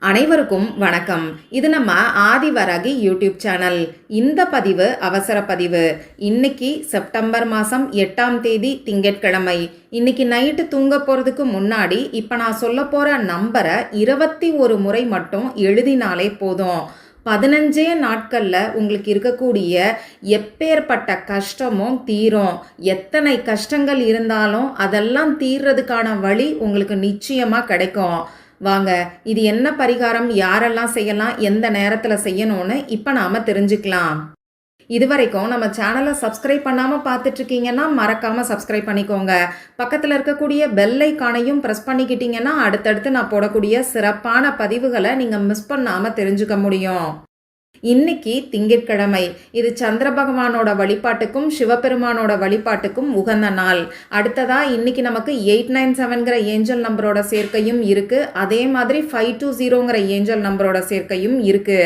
அனைவருக்கும் வணக்கம். இது நம்ம ஆதிவராகி யூடியூப் சேனல். இந்த பதிவு அவசர பதிவு. இன்னைக்கு செப்டம்பர் மாதம் 8ஆம் தேதி திங்கட்கிழமை. இன்னைக்கு நைட்டு தூங்க போகிறதுக்கு முன்னாடி இப்போ நான் சொல்ல போகிற நம்பரை 21 முறை மட்டும் எழுதினாலே போதும். 15 நாட்களில் உங்களுக்கு இருக்கக்கூடிய எப்பேற்பட்ட கஷ்டமும் தீரும். எத்தனை கஷ்டங்கள் இருந்தாலும் அதெல்லாம் தீர்றதுக்கான வழி உங்களுக்கு நிச்சயமாக கிடைக்கும். வாங்க, இது என்ன பரிகாரம், யாரெல்லாம் செய்யலாம், எந்த நேரத்தில் செய்யணும்னு இப்போ நாம் தெரிஞ்சுக்கலாம். இதுவரைக்கும் நம்ம சேனலை சப்ஸ்கிரைப் பண்ணாமல் பார்த்துட்ருக்கீங்கன்னா மறக்காமல் சப்ஸ்கிரைப் பண்ணிக்கோங்க. பக்கத்தில் இருக்கக்கூடிய பெல் ஐக்கானையும் ப்ரெஸ் பண்ணிக்கிட்டீங்கன்னா அடுத்தடுத்து நான் போடக்கூடிய சிறப்பான பதிவுகளை நீங்கள் மிஸ் பண்ணாமல் தெரிஞ்சுக்க முடியும். இன்னைக்கு திங்கட்கிழமை. இது சந்திர பகவானோட வழிபாட்டுக்கும் சிவபெருமானோட வழிபாட்டுக்கும் உகந்த நாள். அடுத்ததா இன்னைக்கு நமக்கு 897ங்கிற ஏஞ்சல் நம்பரோட சேர்க்கையும் இருக்கு. அதே மாதிரி 520ங்கிற ஏஞ்சல் நம்பரோட சேர்க்கையும் இருக்கு.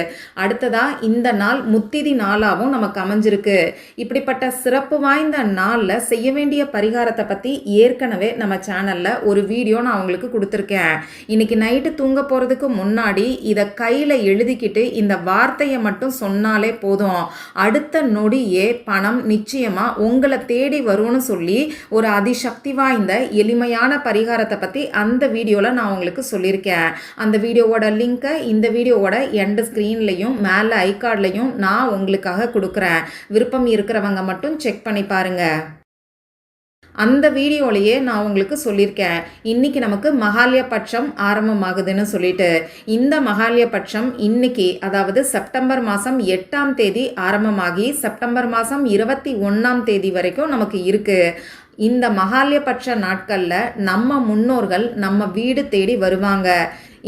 அடுத்ததா இந்த நாள் முத்திதி நாளாகவும் நமக்கு அமைஞ்சிருக்கு. இப்படிப்பட்ட சிறப்பு வாய்ந்த நாளில் செய்ய வேண்டிய பரிகாரத்தை பற்றி ஏற்கனவே நம்ம சேனலில் ஒரு வீடியோ நான் உங்களுக்கு கொடுத்துருக்கேன். இன்னைக்கு நைட்டு தூங்க போகிறதுக்கு முன்னாடி இதை கையில் எழுதிக்கிட்டு இந்த வார்த்தையை மட்டும் சொன்னாலே போதும். அடுத்த நொடியே பணம் நிச்சயமா உங்களை தேடி வரும்னு சொல்லி ஒரு அதிசக்தி வாய்ந்த எளிமையான பரிகாரத்தை பத்தி அந்த வீடியோல நான் உங்களுக்கு சொல்லியிருக்கேன். அந்த வீடியோவோட லிங்கை இந்த வீடியோவோட எண்ட் ஸ்கிரீன்லையும் மேல ஐகார்ட்லையும் நான் உங்களுக்காக கொடுக்குறேன். விருப்பம் இருக்கிறவங்க மட்டும் செக் பண்ணி பாருங்க. அந்த வீடியோலையே நான் உங்களுக்கு சொல்லியிருக்கேன், இன்னைக்கு நமக்கு மகாலய பட்சம் ஆரம்பமாகுதுன்னு சொல்லிட்டு. இந்த மகாலய பட்சம் இன்னைக்கு, அதாவது செப்டம்பர் மாதம் 8ஆம் தேதி ஆரம்பமாகி செப்டம்பர் மாதம் 21ஆம் தேதி வரைக்கும் நமக்கு இருக்கு. இந்த மகாலய பட்ச நாட்களில் நம்ம முன்னோர்கள் நம்ம வீடு தேடி வருவாங்க.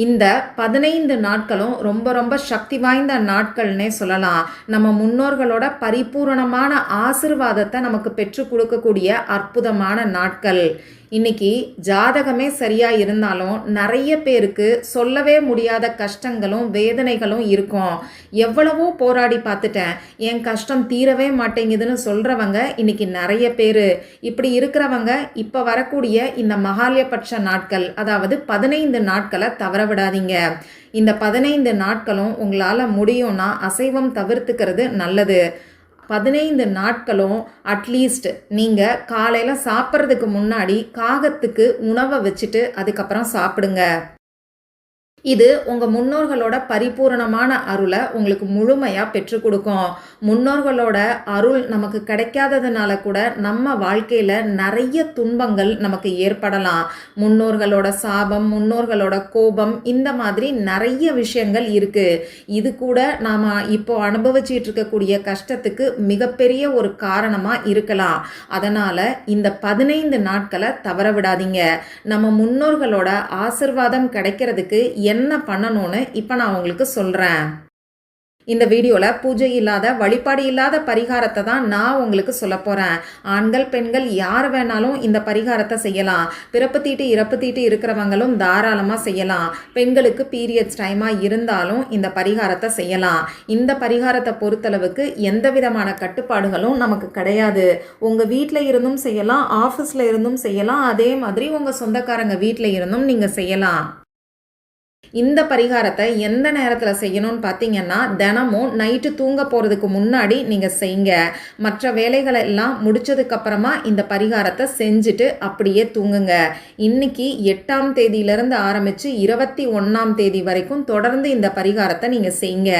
இந்த 15 நாட்களும் ரொம்ப ரொம்ப சக்தி வாய்ந்த நாட்கள்னே சொல்லலாம். நம்ம முன்னோர்களோட பரிபூரணமான ஆசிர்வாதத்தை நமக்கு பெற்று கொடுக்கக்கூடிய அற்புதமான நாட்கள். இன்னைக்கு ஜாதகமே சரியா இருந்தாலும் நிறைய பேருக்கு சொல்லவே முடியாத கஷ்டங்களும் வேதனைகளும் இருக்கும். எவ்வளவோ போராடி பார்த்துட்டேன், என் கஷ்டம் தீரவே மாட்டேங்குதுன்னு சொல்றவங்க இன்னைக்கு நிறைய பேர். இப்படி இருக்கிறவங்க இப்போ வரக்கூடிய இந்த மகாலயபட்ச நாட்கள், அதாவது 15 நாட்களை தவற விடாதீங்க. இந்த 15 நாட்களும் உங்களால் முடியும்னா அசைவம் தவிர்த்துக்கிறது நல்லது. 15 நாட்களும் அட்லீஸ்ட் நீங்கள் காலையில் சாப்பிட்றதுக்கு முன்னாடி காகத்துக்கு உணவை வச்சுட்டு அதுக்கப்புறம் சாப்பிடுங்க. இது உங்கள் முன்னோர்களோட பரிபூரணமான அருளை உங்களுக்கு முழுமையாக பெற்றுக் கொடுக்கும். முன்னோர்களோட அருள் நமக்கு கிடைக்காததுனால கூட நம்ம வாழ்க்கையில் நிறைய துன்பங்கள் நமக்கு ஏற்படலாம். முன்னோர்களோட சாபம், முன்னோர்களோட கோபம், இந்த மாதிரி நிறைய விஷயங்கள் இருக்குது. இது கூட நாம் இப்போ அனுபவிச்சுட்டு இருக்கக்கூடிய கஷ்டத்துக்கு மிகப்பெரிய ஒரு காரணமாக இருக்கலாம். அதனால் இந்த 15 நாட்களை தவற விடாதீங்க. நம்ம முன்னோர்களோட ஆசிர்வாதம் கிடைக்கிறதுக்கு என்ன பண்ணணும்னு இப்போ நான் உங்களுக்கு சொல்கிறேன். இந்த வீடியோவில் பூஜை இல்லாத, வழிபாடு இல்லாத பரிகாரத்தை தான் நான் உங்களுக்கு சொல்ல போகிறேன். ஆண்கள் பெண்கள் யார் வேணாலும் இந்த பரிகாரத்தை செய்யலாம். பிறப்பு தீட்டு இறப்பு தீட்டு இருக்கிறவங்களும் தாராளமாக செய்யலாம். பெண்களுக்கு பீரியட்ஸ் டைமாக இருந்தாலும் இந்த பரிகாரத்தை செய்யலாம். இந்த பரிகாரத்தை பொறுத்தளவுக்கு எந்த விதமான கட்டுப்பாடுகளும் நமக்கு கிடையாது. உங்கள் வீட்டில் இருந்தும் செய்யலாம், ஆஃபீஸில் இருந்தும் செய்யலாம், அதே மாதிரி உங்கள் சொந்தக்காரங்க வீட்டில் இருந்தும் நீங்கள் செய்யலாம். இந்த பரிகாரத்தை எந்த நேரத்தில் செய்யணும்னு பார்த்தீங்கன்னா, தினமும் நைட்டு தூங்க போகிறதுக்கு முன்னாடி நீங்கள் செய்யுங்க. மற்ற வேலைகளை எல்லாம் முடிச்சதுக்கப்புறமா இந்த பரிகாரத்தை செஞ்சுட்டு அப்படியே தூங்குங்க. இன்னைக்கு 8ஆம் தேதியிலிருந்து ஆரம்பித்து 21ஆம் தேதி வரைக்கும் தொடர்ந்து இந்த பரிகாரத்தை நீங்கள் செய்யுங்க.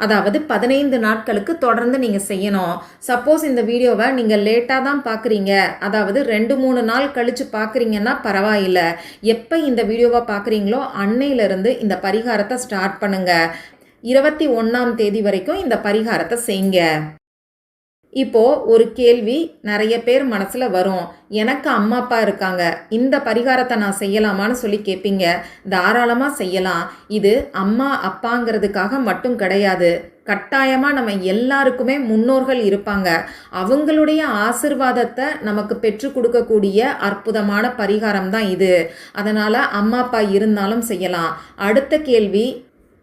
அதாவது 15 நாட்களுக்கு தொடர்ந்து நீங்கள் செய்யணும். சப்போஸ் இந்த வீடியோவை நீங்கள் லேட்டாக தான் பார்க்குறீங்க, அதாவது 2-3 நாள் கழித்து பார்க்குறீங்கன்னா பரவாயில்லை. எப்போ இந்த வீடியோவை பார்க்குறீங்களோ அன்னையிலிருந்து இந்த பரிகாரத்தை ஸ்டார்ட் பண்ணுங்கள். 21ஆம் தேதி வரைக்கும் இந்த பரிகாரத்தை செய்யுங்க. இப்போது ஒரு கேள்வி நிறைய பேர் மனசில் வரும், எனக்கு அம்மா அப்பா இருக்காங்க, இந்த பரிகாரத்தை நான் செய்யலாமான்னு சொல்லி கேட்பீங்க. தாராளமாக செய்யலாம். இது அம்மா அப்பாங்கிறதுக்காக மட்டும் கிடையாது. கட்டாயமாக நம்ம எல்லாருக்குமே முன்னோர்கள் இருப்பாங்க. அவங்களுடைய ஆசிர்வாதத்தை நமக்கு பெற்று கொடுக்கக்கூடிய அற்புதமான பரிகாரம் தான் இது. அதனால் அம்மா அப்பா இருந்தாலும் செய்யலாம். அடுத்த கேள்வி,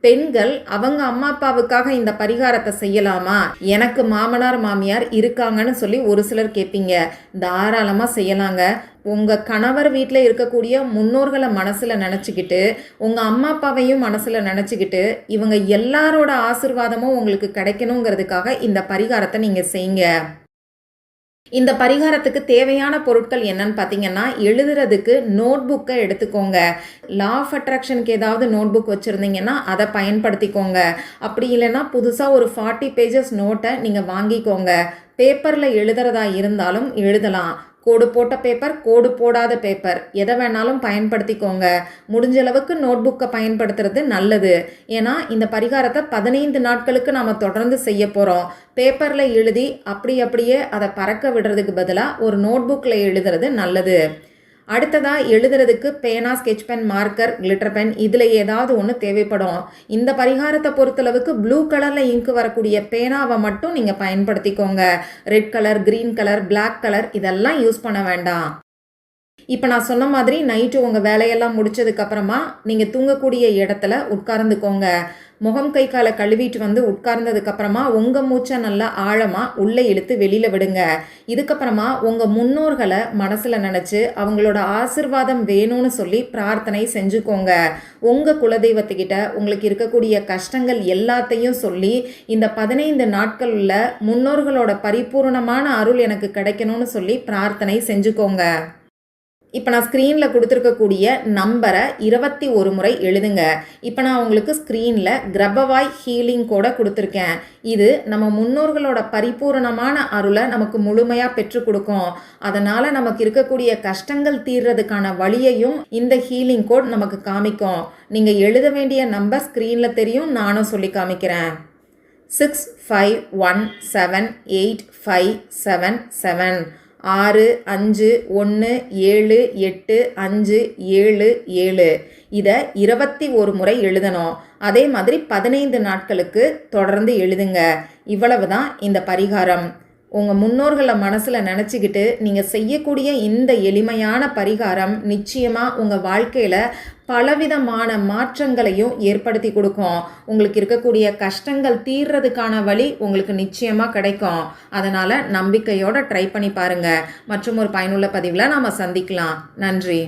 பெண்கள் அவங்க அம்மா அப்பாவுக்காக இந்த பரிகாரத்தை செய்யலாமா? எனக்கு மாமனார் மாமியார் இருக்காங்கன்னு சொல்லி ஒரு சிலர் கேட்பீங்க. தாராளமாக செய்யலாங்க. உங்கள் கணவர் வீட்டில் இருக்கக்கூடிய முன்னோர்களை மனசில் நினச்சிக்கிட்டு, உங்கள் அம்மா அப்பாவையும் மனசில் நினச்சிக்கிட்டு, இவங்க எல்லாரோட ஆசிர்வாதமும் உங்களுக்கு கிடைக்கணுங்கிறதுக்காக இந்த பரிகாரத்தை நீங்கள் செய்யுங்க. இந்த பரிகாரத்துக்கு தேவையான பொருட்கள் என்னன்னு பார்த்தீங்கன்னா, எழுதுறதுக்கு நோட் புக்கை எடுத்துக்கோங்க. லா ஆஃப் அட்ராக்ஷனுக்கு ஏதாவது நோட் புக் வச்சுருந்தீங்கன்னா அதை பயன்படுத்திக்கோங்க. அப்படி இல்லைன்னா புதுசாக ஒரு 40 பேஜஸ் நோட்டை நீங்கள் வாங்கிக்கோங்க. பேப்பரில் எழுதுறதா இருந்தாலும் எழுதலாம். கோடு போட்ட பேப்பர், கோடு போடாத பேப்பர், எதை வேணாலும் பயன்படுத்திக்கோங்க. முடிஞ்ச அளவுக்கு நோட் புக்கை பயன்படுத்துறது நல்லது. ஏன்னா இந்த பரிகாரத்தை 15 நாட்களுக்கு நாம் தொடர்ந்து செய்ய போகிறோம். பேப்பரில் எழுதி அப்படியே அதை பறக்க விடுறதுக்கு பதிலாக ஒரு நோட் புக்கில் எழுதுறது நல்லது. அடுத்ததாக எழுதுறதுக்கு பேனா, sketch pen, marker, glitter pen, இதில் ஏதாவது ஒன்று தேவைப்படும். இந்த பரிகாரத்தை பொறுத்தளவுக்கு ப்ளூ கலரில் இங்கு வரக்கூடிய பேனாவை மட்டும் நீங்கள் பயன்படுத்திக்கோங்க. Red colour, green colour, black colour இதெல்லாம் யூஸ் பண்ண வேண்டாம். இப்போ நான் சொன்ன மாதிரி நைட்டு உங்கள் வேலையெல்லாம் முடிச்சதுக்கப்புறமா நீங்கள் தூங்கக்கூடிய இடத்துல உட்கார்ந்துக்கோங்க. முகம் கை காலை கழுவிட்டு வந்து உட்கார்ந்ததுக்கப்புறமா உங்கள் மூச்சை நல்லா ஆழமாக உள்ளே இழுத்து வெளியில் விடுங்க. இதுக்கப்புறமா உங்கள் முன்னோர்களை மனசில் நினச்சி அவங்களோட ஆசிர்வாதம் வேணும்னு சொல்லி பிரார்த்தனை செஞ்சுக்கோங்க. உங்கள் குலதெய்வத்துக்கிட்ட உங்களுக்கு இருக்கக்கூடிய கஷ்டங்கள் எல்லாத்தையும் சொல்லி இந்த 15 நாட்களில் முன்னோர்களோட பரிபூர்ணமான அருள் எனக்கு கிடைக்கணும்னு சொல்லி பிரார்த்தனை செஞ்சுக்கோங்க. இப்போ நான் ஸ்க்ரீனில் கொடுத்துருக்கக்கூடிய நம்பரை 21 முறை எழுதுங்க. இப்போ நான் உங்களுக்கு ஸ்க்ரீனில் கிரபவாய் ஹீலிங் கூட கொடுத்துருக்கேன். இது நம்ம முன்னோர்களோட பரிபூரணமான அருளை நமக்கு முழுமையாக பெற்றுக் கொடுக்கும். அதனால் நமக்கு இருக்கக்கூடிய கஷ்டங்கள் தீர்றதுக்கான வழியையும் இந்த ஹீலிங் கோட் நமக்கு காமிக்கும். நீங்கள் எழுத வேண்டிய நம்பர் ஸ்க்ரீனில் தெரியும், நானும் சொல்லி காமிக்கிறேன். 65178577 651787 இதை 21 முறை எழுதணும். அதே மாதிரி 15 நாட்களுக்கு தொடர்ந்து எழுதுங்க. இவ்வளவு தான் இந்த பரிகாரம். உங்கள் முன்னோர்களை மனசில் நினச்சிக்கிட்டு நீங்கள் செய்யக்கூடிய இந்த எளிமையான பரிகாரம் நிச்சயமாக உங்கள் வாழ்க்கையில் பலவிதமான மாற்றங்களையும் ஏற்படுத்தி கொடுக்கும். உங்களுக்கு இருக்கக்கூடிய கஷ்டங்கள் தீர்றதுக்கான வழி உங்களுக்கு நிச்சயமாக கிடைக்கும். அதனால் நம்பிக்கையோடு ட்ரை பண்ணி பாருங்கள். மற்றும் ஒரு பயனுள்ள பதிவில் நாம் சந்திக்கலாம். நன்றி.